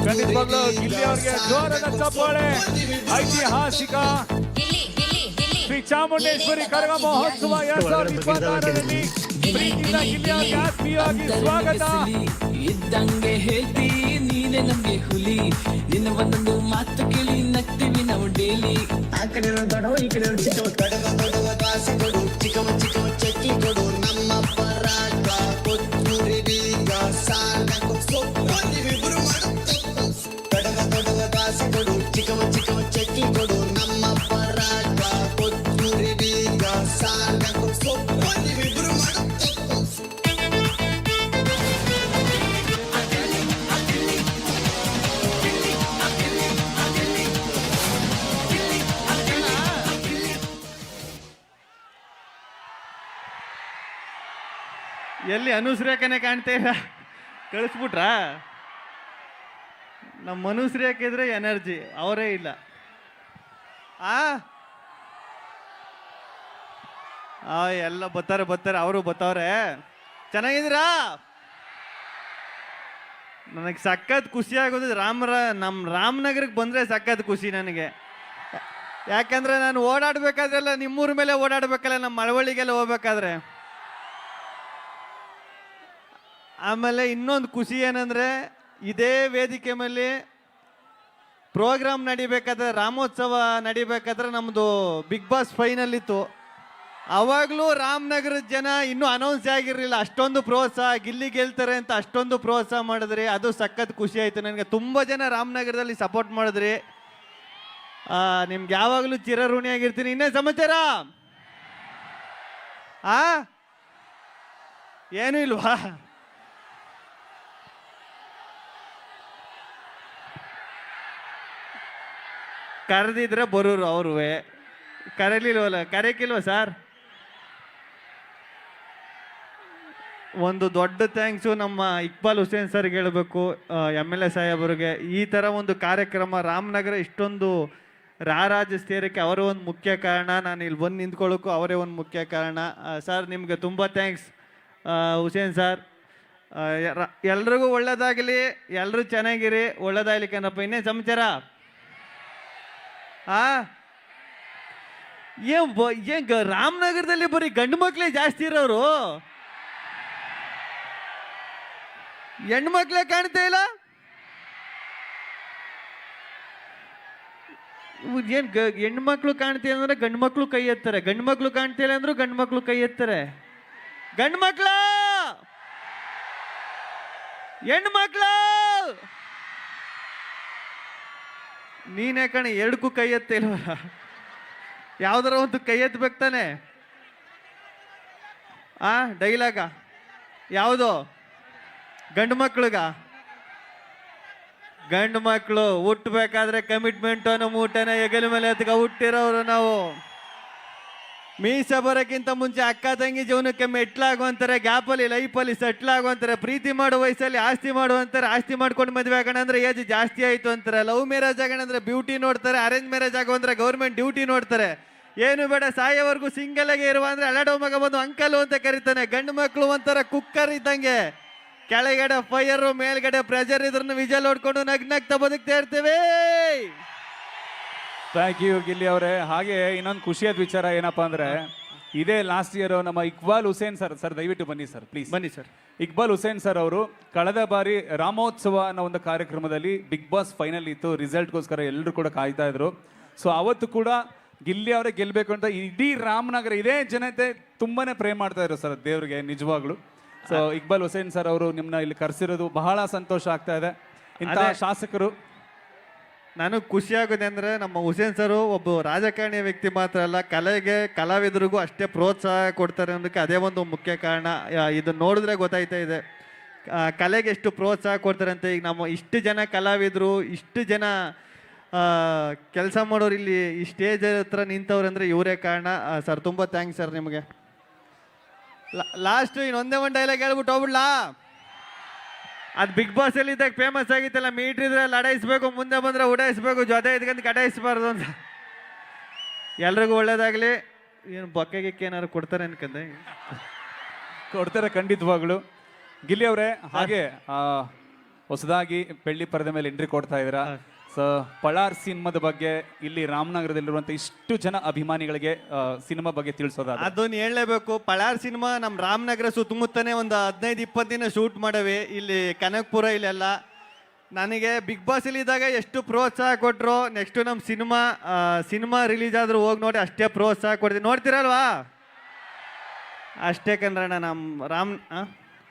ಖಂಡಿತವಾಗ್ಲೂ ಗಿಲ್ಲಿ ಅವರಿಗೆ ಜೋರಾದ ಚಪ್ಪಾಳೆ. ಐತಿಹಾಸಿಕ ಶ್ರೀ ಚಾಮುಂಡೇಶ್ವರಿ ಕರಗ ಮಹೋತ್ಸವ 2026ರಲ್ಲಿ ಪ್ರೀತಿಯಿಂದ ಗಿಲ್ಲಿ ಅವರಿಗೆ ಆತ್ಮೀಯವಾಗಿ ಸ್ವಾಗತ. ಇದ್ದಂಗೆ ಹೇಳ್ತಿ ನೀನೆ ನಮ್ಗೆ ಹುಲಿ, ನಿನ್ನ ಒಂದೊಂದು ಮಾತು ಕೇಳಿ ನಗ್ತೀವಿ ನಾವು ಡೈಲಿ. ಆ ಕಡೆ ದೊಡ್ಡವ ಈ ಕಡೆ ದೊಡ್ಡವ ದಾಸೆ ಕೊಡು, ಚಿಕ್ಕವ ಚಿಕ್ಕವ ಚಕ್ಕಿ ಕೊಡು, ನಮ್ಮ ಪರಾಟ ಕೊತ್ತೂರಿ ಬೀಗ ಸಾಲಕು ಸೊಪ್ಪಿಬ್ರು ದೊಡ್ಡವ ದಾಸೆ ಕೊಡು, ಚಿಕ್ಕವ ಚಿಕ್ಕವ ಚಕ್ಕಿ ಕೊಡು, ನಮ್ಮ ಪರಾಟ ಕೊತ್ತೂರಿ ಬೀಗ ಸಾಲಕು ಸೊಪ್ಪಿಬ್ರು ಎಲ್ಲಿ ಅನುಶ್ರೇಖನೆ ಕಾಣ್ತಾ ಇಲ್ಲ, ಕಳಿಸ್ಬಿಟ್ರಾ? ನಮ್ಮ ಅನುಶ್ರೇಖ ಇದ್ರೆ ಎನರ್ಜಿ, ಅವರೇ ಇಲ್ಲ. ಎಲ್ಲ ಬರ್ತಾರೆ, ಅವರು ಬರ್ತಾವ್ರೆ. ಚೆನ್ನಾಗಿದ್ದೀರಾ? ನನಗೆ ಸಖತ್ ಖುಷಿ ಆಗೋದು ನಮ್ಮ ರಾಮನಗರಕ್ಕೆ ಬಂದರೆ ಸಖತ್ ಖುಷಿ ನನಗೆ. ಯಾಕಂದರೆ ನಾನು ಓಡಾಡಬೇಕಾದ್ರೆಲ್ಲ ನಿಮ್ಮೂರ ಮೇಲೆ ಓಡಾಡಬೇಕಲ್ಲ, ನಮ್ಮ ಮಳವಳ್ಳಿಗೆಲ್ಲ ಹೋಗ್ಬೇಕಾದ್ರೆ. ಆಮೇಲೆ ಇನ್ನೊಂದು ಖುಷಿ ಏನಂದರೆ, ಇದೇ ವೇದಿಕೆ ಮೇಲೆ ಪ್ರೋಗ್ರಾಮ್ ನಡಿಬೇಕಾದ್ರೆ, ರಾಮೋತ್ಸವ ನಡಿಬೇಕಾದ್ರೆ ನಮ್ಮದು ಬಿಗ್ ಬಾಸ್ ಫೈನಲ್ ಇತ್ತು. ಅವಾಗಲೂ ರಾಮನಗರದ ಜನ ಇನ್ನೂ ಅನೌನ್ಸ್ ಆಗಿರಲಿಲ್ಲ, ಅಷ್ಟೊಂದು ಪ್ರೋತ್ಸಾಹ, ಗಿಲ್ಲಿ ಗೆಲ್ತಾರೆ ಅಂತ ಅಷ್ಟೊಂದು ಪ್ರೋತ್ಸಾಹ ಮಾಡಿದ್ರಿ. ಅದು ಸಖತ್ ಖುಷಿ ಆಯಿತು ನನಗೆ. ತುಂಬ ಜನ ರಾಮನಗರದಲ್ಲಿ ಸಪೋರ್ಟ್ ಮಾಡಿದ್ರಿ. ನಿಮ್ಗೆ ಯಾವಾಗಲೂ ಚಿರಋಣಿಯಾಗಿರ್ತೀನಿ. ಇನ್ನೇ ಸಮಾಚಾರ? ಏನೂ ಇಲ್ವಾ? ಕರೆದಿದ್ರೆ ಬರೋರು ಅವರು, ಕರೆಯಕ್ಕಿಲ್ವ ಸರ್? ಒಂದು ದೊಡ್ಡ ಥ್ಯಾಂಕ್ಸು ನಮ್ಮ ಇಕ್ಬಾಲ್ ಹುಸೇನ್ ಸರ್ಗೆ ಹೇಳಬೇಕು, MLA ಸಾಹೇಬರಿಗೆ. ಈ ಥರ ಒಂದು ಕಾರ್ಯಕ್ರಮ ರಾಮನಗರ ಇಷ್ಟೊಂದು ರಾರಾಜಿಸ್ತೇರಕ್ಕೆ ಅವರೇ ಒಂದು ಮುಖ್ಯ ಕಾರಣ. ನಾನು ಇಲ್ಲಿ ಬಂದು ನಿಂತ್ಕೊಳ್ಳೋಕ್ಕೂ ಅವರೇ ಒಂದು ಮುಖ್ಯ ಕಾರಣ. ಸರ್ ನಿಮಗೆ ತುಂಬ ಥ್ಯಾಂಕ್ಸ್ ಹುಸೇನ್ ಸರ್. ಎಲ್ರಿಗೂ ಒಳ್ಳೇದಾಗಲಿ, ಎಲ್ಲರೂ ಚೆನ್ನಾಗಿರಿ, ಒಳ್ಳೇದಾಗಲಿ ಕಣಪ್ಪ. ಇನ್ನೇನು ಸಮಾಚಾರ? ಏನ್ ರಾಮನಗರದಲ್ಲಿ ಬರೀ ಗಂಡು ಮಕ್ಕಳೇ ಜಾಸ್ತಿ ಇರೋರು, ಹೆಣ್ಣು ಮಕ್ಕಳೇ ಕಾಣ್ತಾ ಇಲ್ಲ. ಏನ್ ಹೆಣ್ಣು ಮಕ್ಕಳು ಕಾಣ್ತಿಲ್ಲ ಅಂದ್ರೆ ಗಂಡು ಮಕ್ಕಳು ಕೈ ಎತ್ತಾರೆ, ಗಂಡು ಮಕ್ಕಳು ಕಾಣ್ತಿಲ್ಲ ಅಂದ್ರು ಗಂಡು ಮಕ್ಕಳು ಕೈ ಎತ್ತಾರೆ. ಗಂಡು ಮಕ್ಕಳ, ಹೆಣ್ಣು ಮಕ್ಕಳ, ನೀನೇ ಕಣೆ ಎರಡಕ್ಕೂ ಕೈ ಎತ್ತಿಲ್ವ? ಯಾವ್ದಾರ ಒಂದು ಕೈ ಎತ್ತಬೇಕು ತಾನೆ. ಡೈಲಾಗ ಯಾವುದು? ಗಂಡು ಮಕ್ಳಿಗ? ಗಂಡು ಮಕ್ಕಳು ಹುಟ್ಟಬೇಕಾದ್ರೆ ಕಮಿಟ್ಮೆಂಟ್ ಅನ್ನೋ ಮೂಟೆನ ಹೆಗಲ ಮೇಲೆ ಎತ್ಕ ಹುಟ್ಟಿರೋರು ನಾವು. ಮೀಸ ಬರೋಕ್ಕಿಂತ ಮುಂಚೆ ಅಕ್ಕ ತಂಗಿ ಜೀವನಕ್ಕೆ ಮೆಟ್ಲಾಗುವಂತಾರೆ, ಗ್ಯಾಪಲ್ಲಿ ಲೈಫಲ್ಲಿ ಸೆಟ್ಲ್ ಆಗುವಂತಾರೆ, ಪ್ರೀತಿ ಮಾಡೋ ವಯಸ್ಸಲ್ಲಿ ಆಸ್ತಿ ಮಾಡುವಂತಾರೆ, ಆಸ್ತಿ ಮಾಡ್ಕೊಂಡು ಮದುವೆ ಆಗೋಣ ಅಂದ್ರೆ ಏಜ್ ಜಾಸ್ತಿ ಆಯಿತು ಅಂತಾರೆ, ಲವ್ ಮ್ಯಾರೇಜ್ ಆಗೋಣ ಅಂದ್ರೆ ಬ್ಯೂಟಿ ನೋಡ್ತಾರೆ, ಅರೇಂಜ್ ಮ್ಯಾರೇಜ್ ಆಗೋ ಅಂದ್ರೆ ಗೌರ್ಮೆಂಟ್ ಡ್ಯೂಟಿ ನೋಡ್ತಾರೆ, ಏನು ಬೇಡ ಸಾಯೋವರೆಗೂ ಸಿಂಗಲ್ ಆಗಿ ಇರುವ ಅಂದ್ರೆ ಅಲಾಡೋ ಮಗ ಬಂದು ಅಂಕಲು ಅಂತ ಕರೀತಾನೆ. ಗಂಡು ಮಕ್ಕಳು ಒಂಥರ ಕುಕ್ಕರ್ ಇದ್ದಂಗೆ, ಕೆಳಗಡೆ ಫೈರು ಮೇಲ್ಗಡೆ ಪ್ರೆಷರ್ ಇದ್ರನ್ನು ವಿಜಲ್ ಹೊಡ್ಕೊಂಡು ನಗ್ನಗ್ತಾ ಬದುಕ್ತಾ ಇರ್ತೇವೆ. ಥ್ಯಾಂಕ್ ಯು ಗಿಲ್ಲಿ ಅವರೇ. ಹಾಗೆ ಇನ್ನೊಂದು ಖುಷಿಯಾದ ವಿಚಾರ ಏನಪ್ಪಾ ಅಂದ್ರೆ, ಇದೇ ಲಾಸ್ಟ್ ಇಯರ್ ನಮ್ಮ ಇಕ್ಬಾಲ್ ಹುಸೇನ್ ಸರ್ ದಯವಿಟ್ಟು ಬನ್ನಿ ಸರ್, ಪ್ಲೀಸ್ ಬನ್ನಿ ಸರ್. ಇಕ್ಬಾಲ್ ಹುಸೇನ್ ಸರ್ ಅವರು ಕಳೆದ ಬಾರಿ ರಾಮೋತ್ಸವ ಅನ್ನೋ ಒಂದು ಕಾರ್ಯಕ್ರಮದಲ್ಲಿ ಬಿಗ್ ಬಾಸ್ ಫೈನಲ್ ಇತ್ತು, ರಿಸಲ್ಟ್ಗೋಸ್ಕರ ಎಲ್ಲರೂ ಕೂಡ ಕಾಯ್ತಾ ಇದ್ರು. ಸೊ ಅವತ್ತು ಕೂಡ ಗಿಲ್ಲಿ ಅವರೇ ಗೆಲ್ಲಬೇಕು ಅಂತ ಇಡೀ ರಾಮನಗರ ಇದೇ ಜನತೆ ತುಂಬಾನೇ ಪ್ರೇ ಮಾಡ್ತಾ ಇದ್ರು ಸರ್ ದೇವ್ರಿಗೆ, ನಿಜವಾಗ್ಲು. ಸೊ ಇಕ್ಬಾಲ್ ಹುಸೇನ್ ಸರ್ ಅವರು ನಿಮ್ಮನ್ನ ಇಲ್ಲಿ ಕರೆಸಿರೋದು ಬಹಳ ಸಂತೋಷ ಆಗ್ತಾ ಇದೆ. ಇಂಥ ಶಾಸಕರು ನನಗೆ ಖುಷಿ ಆಗೋದೆ ಅಂದರೆ, ನಮ್ಮ ಹುಸೇನ್ ಸರು ಒಬ್ಬ ರಾಜಕಾರಣಿ ವ್ಯಕ್ತಿ ಮಾತ್ರ ಅಲ್ಲ, ಕಲಾವಿದರಿಗೂ ಅಷ್ಟೇ ಪ್ರೋತ್ಸಾಹ ಕೊಡ್ತಾರೆ ಅನ್ನೋದಕ್ಕೆ ಅದೇ ಒಂದು ಮುಖ್ಯ ಕಾರಣ. ಇದನ್ನು ನೋಡಿದ್ರೆ ಗೊತ್ತಾಯ್ತಾ ಇದೆ ಕಲೆಗೆ ಎಷ್ಟು ಪ್ರೋತ್ಸಾಹ ಕೊಡ್ತಾರೆ ಅಂತ. ಈಗ ನಮ್ಮ ಇಷ್ಟು ಜನ ಕಲಾವಿದರು, ಇಷ್ಟು ಜನ ಕೆಲಸ ಮಾಡೋರು ಇಲ್ಲಿ ಈ ಸ್ಟೇಜ್ ಹತ್ರ ನಿಂತವ್ರು ಅಂದರೆ ಇವರೇ ಕಾರಣ. ಸರ್ ತುಂಬ ಥ್ಯಾಂಕ್ಸ್ ಸರ್ ನಿಮಗೆ. ಲಾಸ್ಟು ಇನ್ನೊಂದೇ ಒಂದು ಡೈಲಾಗ್ ಹೇಳ್ಬಿಟ್ಟು ಹೋಗ್ಬಿಡ್ಲಾ? ಅದು ಬಿಗ್ ಬಾಸ್ ಅಲ್ಲಿ ಇದ್ದಾಗ ಫೇಮಸ್ ಆಗಿತ್ತಲ್ಲ, ಮೀಟ್ರ್ ಇದ್ರೆ ಲಡಾಯಿಸ್ಬೇಕು, ಮುಂದೆ ಬಂದರೆ ಉಡಾಯಿಸ್ಬೇಕು, ಜೊತೆ ಇದ್ಕೊಂಡು ಕಟಾಯಿಸ್ಬಾರ್ದು ಅಂತ. ಎಲ್ರಿಗೂ ಒಳ್ಳೇದಾಗಲಿ. ಏನು ಬೊಕ್ಕೆಗೆ ಏನಾದ್ರು ಕೊಡ್ತಾರೆ ಅನ್ಕಂದೆ? ಕೊಡ್ತಾರೆ ಖಂಡಿತವಾಗ್ಲು. ಗಿಲ್ಲಿ ಅವರೇ, ಹಾಗೆ ಹೊಸದಾಗಿ ಬೆಳ್ಳಿ ಪರದೆ ಮೇಲೆ ಎಂಟ್ರಿ ಕೊಡ್ತಾ ಇದ್ದೀರಾ. ಸೊ ಪಳಾರ್ ಸಿನಿಮಾದ ಬಗ್ಗೆ ಇಲ್ಲಿ ರಾಮನಗರದಲ್ಲಿರುವಂಥ ಇಷ್ಟು ಜನ ಅಭಿಮಾನಿಗಳಿಗೆ ಸಿನಿಮಾ ಬಗ್ಗೆ ತಿಳಿಸೋದಾದ್ರೆ ಅದನ್ನ ಹೇಳಲೇಬೇಕು. ಪಳಾರ್ ಸಿನಿಮಾ ನಮ್ಮ ರಾಮನಗರ ಸುತ್ತಮುತ್ತನೇ ಒಂದು 15-20 ದಿನ ಶೂಟ್ ಮಾಡವೆ ಇಲ್ಲಿ ಕನಕಪುರ ಇಲ್ಲೆಲ್ಲ. ನನಗೆ ಬಿಗ್ ಬಾಸ್ ಇಲ್ಲಿ ಇದ್ದಾಗ ಎಷ್ಟು ಪ್ರೋತ್ಸಾಹ ಕೊಟ್ಟರು, ನೆಕ್ಸ್ಟು ನಮ್ಮ ಸಿನಿಮಾ ರಿಲೀಸ್ ಆದ್ರೂ ಹೋಗಿ ನೋಡಿ ಅಷ್ಟೇ ಪ್ರೋತ್ಸಾಹ ಕೊಡ್ತೀನಿ. ನೋಡ್ತೀರಲ್ವಾ? ಅಷ್ಟೇ ಕಣ್ರಣ್ಣ ನಮ್ಮ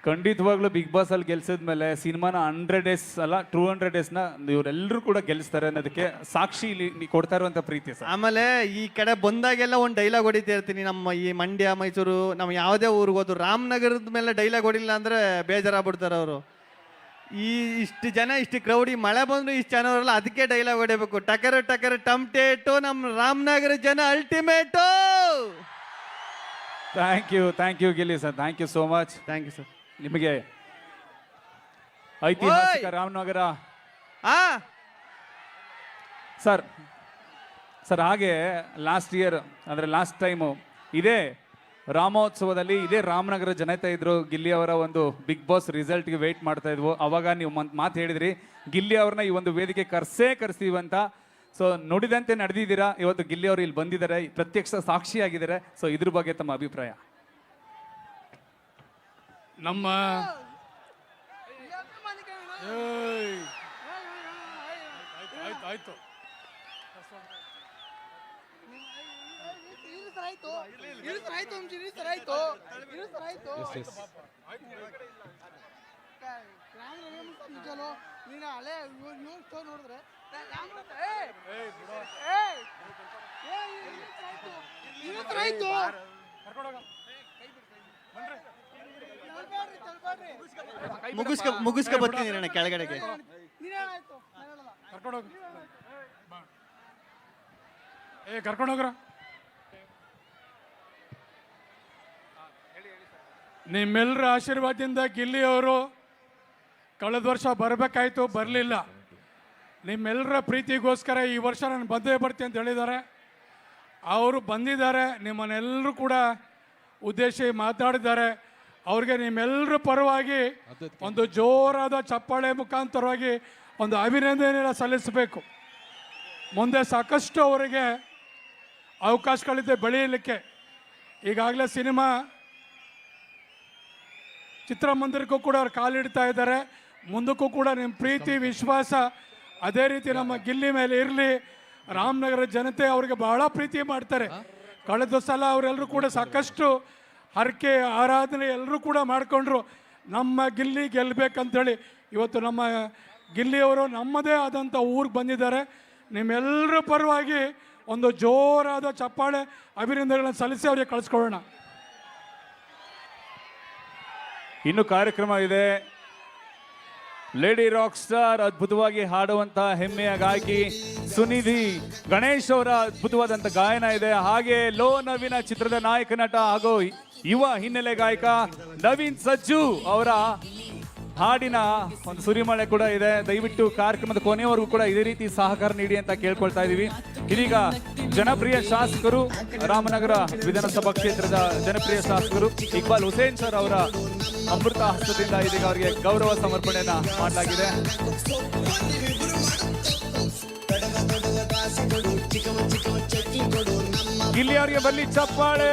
ಖಂಡಿತವಾಗ್ಲೂ ಬಿಗ್ ಬಾಸ್ ಅಲ್ಲಿ ಗೆಲ್ಸಿದ್ಮೇಲೆ ಸಿನಿಮಾನ 100 ಡೇಸ್ ಅಲ್ಲ 200 ಡೇಸ್ನ ಇವರೆಲ್ಲರೂ ಕೂಡ ಗೆಲ್ಲಿಸ್ತಾರೆ ಅನ್ನೋದಕ್ಕೆ ಸಾಕ್ಷಿ ಇಲ್ಲಿ ಕೊಡ್ತಾ ಇರುವಂತ ಪ್ರೀತಿ ಸರ್. ಆಮೇಲೆ ಈ ಕಡೆ ಬಂದಾಗೆಲ್ಲ ಒಂದು ಡೈಲಾಗ್ ಹೊಡಿತಾ ಇರ್ತೀನಿ. ನಮ್ಮ ಈ ಮಂಡ್ಯ ಮೈಸೂರು ನಮ್ಮ ಯಾವುದೇ ಊರಿಗೆ ಹೋದ್ರು ರಾಮನಗರದ ಮೇಲೆ ಡೈಲಾಗ್ ಹೊಡಿಲ್ಲ ಅಂದರೆ ಬೇಜಾರಾಗ್ಬಿಡ್ತಾರೆ ಅವರು. ಇಷ್ಟು ಜನ ಇಷ್ಟು ಕ್ರೌಡಿ ಮಳೆ ಬಂದ್ರು ಇಷ್ಟು ಜನ ಅವರಲ್ಲ, ಅದಕ್ಕೆ ಡೈಲಾಗ್ ಹೊಡಿಬೇಕು. ಟಕರ್ ಟಕರ್ ಟಮ್ಟೇಟು ನಮ್ಮ ರಾಮನಗರ ಜನ ultimate. Thank you Gilli sir, thank you so much. Thank you sir. ನಿಮಗೆ ಐತಿಹಾಸಿಕ ರಾಮನಗರ ಸರ್ ಹಾಗೆ ಲಾಸ್ಟ್ ಟೈಮು ಇದೇ ರಾಮೋತ್ಸವದಲ್ಲಿ ಇದೇ ರಾಮನಗರ ಜನತೆ ಇದ್ರು. ಗಿಲ್ಲಿ ಅವರ ಒಂದು ಬಿಗ್ ಬಾಸ್ ರಿಸಲ್ಟ್ಗೆ ವೆಯ್ಟ್ ಮಾಡ್ತಾ ಇದ್ವು. ಅವಾಗ ನೀವು ಮಾತು ಹೇಳಿದ್ರಿ ಗಿಲ್ಲಿ ಅವ್ರನ್ನ ಈ ಒಂದು ವೇದಿಕೆ ಕರ್ಸ್ತೀವಿ ಅಂತ. ಸೊ ನುಡಿದಂತೆ ನಡೆದಿದ್ದೀರಾ. ಇವತ್ತು ಗಿಲ್ಲಿ ಅವರು ಇಲ್ಲಿ ಬಂದಿದ್ದಾರೆ, ಪ್ರತ್ಯಕ್ಷ ಸಾಕ್ಷಿಯಾಗಿದ್ದಾರೆ. ಸೊ ಇದ್ರ ಬಗ್ಗೆ ತಮ್ಮ ಅಭಿಪ್ರಾಯ? ನಮ್ಮ ಆಯ್ತು ಮುಗಿಸ್ಕೊ ಬರ್ತೀನಿ ನಾನು ಕೆಳಗಡೆಗೆ. ಕರ್ಕೊಂಡೋಗ್ರ. ನಿಮ್ಮೆಲ್ಲರ ಆಶೀರ್ವಾದದಿಂದ ಗಿಲ್ಲಿ ಅವರು ಕಳೆದ ವರ್ಷ ಬರಬೇಕಾಯ್ತು, ಬರಲಿಲ್ಲ. ನಿಮ್ಮೆಲ್ಲರ ಪ್ರೀತಿಗೋಸ್ಕರ ಈ ವರ್ಷ ನಾನು ಬಂದೇ ಬರ್ತೀನಿ ಅಂತ ಹೇಳಿದ್ದಾರೆ. ಅವರು ಬಂದಿದ್ದಾರೆ, ನಿಮ್ಮನ್ನೆಲ್ಲರೂ ಕೂಡ ಉದ್ದೇಶಿ ಮಾತಾಡಿದ್ದಾರೆ. ಅವ್ರಿಗೆ ನಿಮ್ಮೆಲ್ಲರ ಪರವಾಗಿ ಒಂದು ಜೋರಾದ ಚಪ್ಪಾಳೆ ಮುಖಾಂತರವಾಗಿ ಒಂದು ಅಭಿನಂದನೆಯನ್ನು ಸಲ್ಲಿಸಬೇಕು. ಮುಂದೆ ಸಾಕಷ್ಟು ಅವರಿಗೆ ಅವಕಾಶಗಳಿದೆ ಬೆಳೆಯಲಿಕ್ಕೆ. ಈಗಾಗಲೇ ಸಿನಿಮಾ ಚಿತ್ರಮಂದಿರಕ್ಕೂ ಕೂಡ ಅವ್ರು ಕಾಲಿಡ್ತಾ ಇದ್ದಾರೆ. ಮುಂದಕ್ಕೂ ಕೂಡ ನಿಮ್ಮ ಪ್ರೀತಿ ವಿಶ್ವಾಸ ಅದೇ ರೀತಿ ನಮ್ಮ ಗಿಲ್ಲಿ ಮೇಲೆ ಇರಲಿ. ರಾಮನಗರ ಜನತೆ ಅವ್ರಿಗೆ ಬಹಳ ಪ್ರೀತಿ ಮಾಡ್ತಾರೆ. ಕಳೆದ ಸಲ ಅವರೆಲ್ಲರೂ ಕೂಡ ಸಾಕಷ್ಟು ಹರಕೆ ಆರಾಧನೆ ಎಲ್ಲರೂ ಕೂಡ ಮಾಡಿಕೊಂಡ್ರು ನಮ್ಮ ಗಿಲ್ಲಿ ಗೆಲ್ಲಬೇಕಂತೇಳಿ. ಇವತ್ತು ನಮ್ಮ ಗಿಲ್ಲಿಯವರು ನಮ್ಮದೇ ಆದಂಥ ಊರಿಗೆ ಬಂದಿದ್ದಾರೆ. ನಿಮ್ಮೆಲ್ಲರ ಪರವಾಗಿ ಒಂದು ಜೋರಾದ ಚಪ್ಪಾಳೆ ಅಭಿನಂದನೆಗಳನ್ನು ಸಲ್ಲಿಸಿ ಅವರಿಗೆ ಕಳಿಸ್ಕೊಳ್ಳೋಣ. ಇನ್ನು ಕಾರ್ಯಕ್ರಮ ಇದೆ. ಲೇಡಿ ರಾಕ್ ಸ್ಟಾರ್ ಅದ್ಭುತವಾಗಿ ಹಾಡುವಂತಹ ಹೆಮ್ಮೆಯ ಗಾಯಕಿ ಸುನಿಧಿ ಗಣೇಶ್ ಅವರ ಅದ್ಭುತವಾದಂಥ ಗಾಯನ ಇದೆ. ಹಾಗೆ ಲೋ ನವೀನ ಚಿತ್ರದ ನಾಯಕ ನಟ ಹಾಗೂ ಯುವ ಹಿನ್ನೆಲೆ ಗಾಯಕ ನವೀನ್ ಸಜ್ಜು ಅವರ ಹಾಡಿನ ಒಂದು ಸುರಿಮಳೆ ಕೂಡ ಇದೆ. ದಯವಿಟ್ಟು ಕಾರ್ಯಕ್ರಮದ ಕೊನೆಯವರೆಗೂ ಕೂಡ ಇದೇ ರೀತಿ ಸಹಕಾರ ನೀಡಿ ಅಂತ ಕೇಳ್ಕೊಳ್ತಾ ಇದೀವಿ. ಇದೀಗ ಜನಪ್ರಿಯ ಶಾಸಕರು, ರಾಮನಗರ ವಿಧಾನಸಭಾ ಕ್ಷೇತ್ರದ ಜನಪ್ರಿಯ ಶಾಸಕರು ಇಕ್ಬಾಲ್ ಹುಸೇನ್ ಸರ್ ಅವರ ಅಮೃತ ಹಸ್ತದಿಂದ ಇದೀಗ ಅವರಿಗೆ ಗೌರವ ಸಮರ್ಪಣೆಯನ್ನ ಮಾಡಲಾಗಿದೆ. ಗಿಲ್ಲಿ ಅವರಿಗೆ ಬರಲಿ ಚಪ್ಪಾಳೆ.